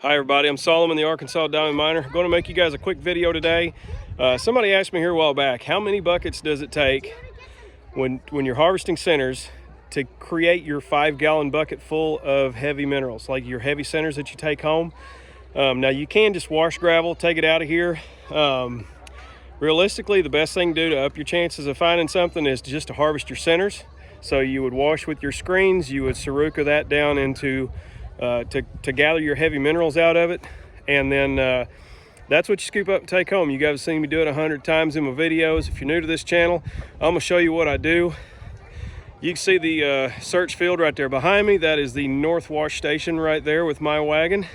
Hi everybody, I'm Solomon, the Arkansas Diamond Miner. I'm going to make you guys a quick video today. Somebody asked me here a while back, how many buckets does it take when you're harvesting centers to create your 5-gallon bucket full of heavy minerals, like your heavy centers that you take home? Now you can just wash gravel, take it out of here. Realistically, the best thing to do to up your chances of finding something is just to harvest your centers. So you would wash with your screens, you would Saruca that down into to gather your heavy minerals out of it, and then that's what you scoop up and take home. You guys have seen me do it 100 times in my videos. If you're new to this channel, I'm gonna show you what I do. You can see the search field right there behind me. That is the North Wash Station right there with my wagon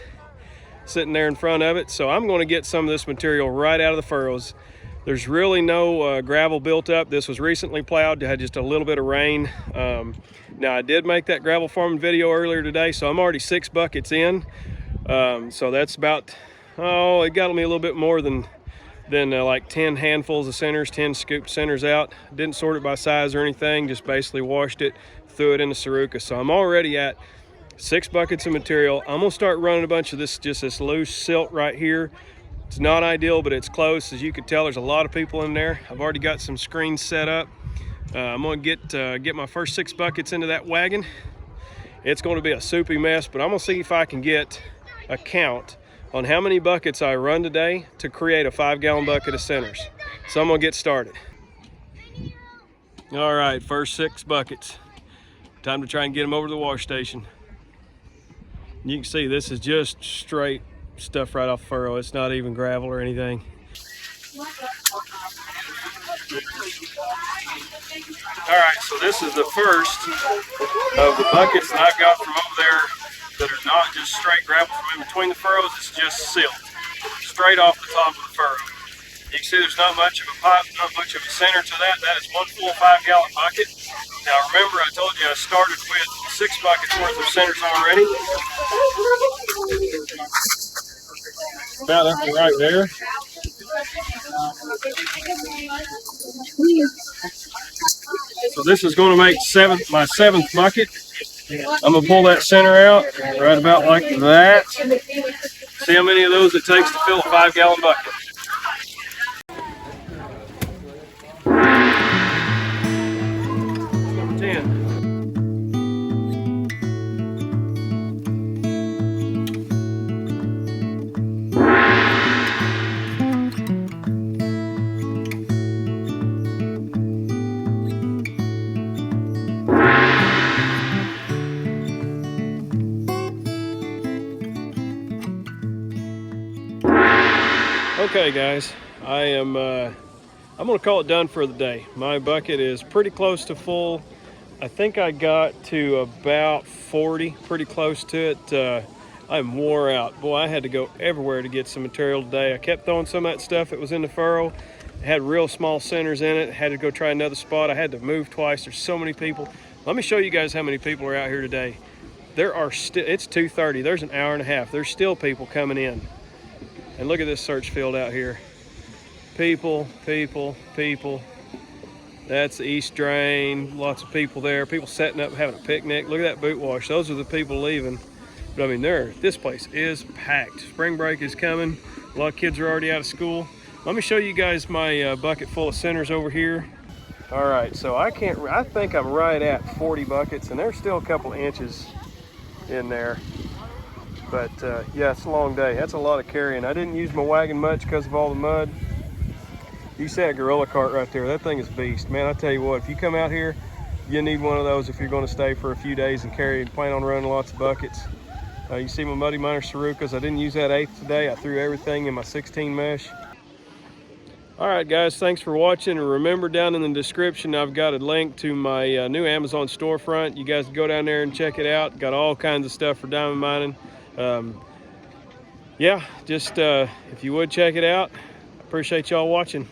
sitting there in front of it. So I'm going to get some of this material right out of the furrows. There's really no gravel built up. This was recently plowed, had just a little bit of rain. Now I did make that gravel farming video earlier today, so I'm already 6 buckets in. So that's about, it got me a little bit more than like 10 handfuls of centers, 10 scooped centers out. Didn't sort it by size or anything, just basically washed it, threw it into Saruca. So I'm already at 6 buckets of material. I'm gonna start running a bunch of this, just this loose silt right here. It's not ideal, but it's close. As you can tell, there's a lot of people in there. I've already got some screens set up. I'm gonna get my first 6 buckets into that wagon. It's gonna be a soupy mess, but I'm gonna see if I can get a count on how many buckets I run today to create a 5-gallon bucket of centers. So I'm gonna get started. All right, first 6 buckets. Time to try and get them over to the wash station. You can see this is just straight stuff right off the furrow. It's not even gravel or anything. All right, so this is the first of the buckets that I've got from over there that are not just straight gravel from in between the furrows. It's just silt, straight off the top of the furrow. You can see there's not much of a pipe, not much of a center to that. That is one full 5-gallon bucket. Now remember, I told you I started with 6 buckets worth of centers already. About up to right there. So this is going to make my 7th bucket. I'm going to pull that center out right about like that. See how many of those it takes to fill a 5-gallon bucket. Number 10. Okay guys, I'm gonna call it done for the day. My bucket is pretty close to full. I think I got to about 40, pretty close to it. I'm wore out. Boy, I had to go everywhere to get some material today. I kept throwing some of that stuff that was in the furrow. It had real small centers in it. Had to go try another spot. I had to move twice. There's so many people. Let me show you guys how many people are out here today. There are still, it's 2:30. There's an hour and a half. There's still people coming in. And look at this search field out here. People, people, people. That's the east drain. Lots of people there. People setting up, having a picnic. Look at that boot wash. Those are the people leaving. But I mean, this place is packed. Spring break is coming. A lot of kids are already out of school. Let me show you guys my bucket full of centers over here. All right, so I think I'm right at 40 buckets, and there's still a couple inches in there. But yeah, it's a long day. That's a lot of carrying. I didn't use my wagon much because of all the mud. You see that gorilla cart right there? That thing is a beast. Man, I tell you what, if you come out here, you need one of those if you're going to stay for a few days and plan on running lots of buckets. You see my Muddy Miner Sarucas. I didn't use that 1/8 today. I threw everything in my 16 mesh. All right, guys, thanks for watching. And remember, down in the description, I've got a link to my new Amazon storefront. You guys can go down there and check it out. Got all kinds of stuff for diamond mining. Yeah, just if you would check it out. Appreciate y'all watching.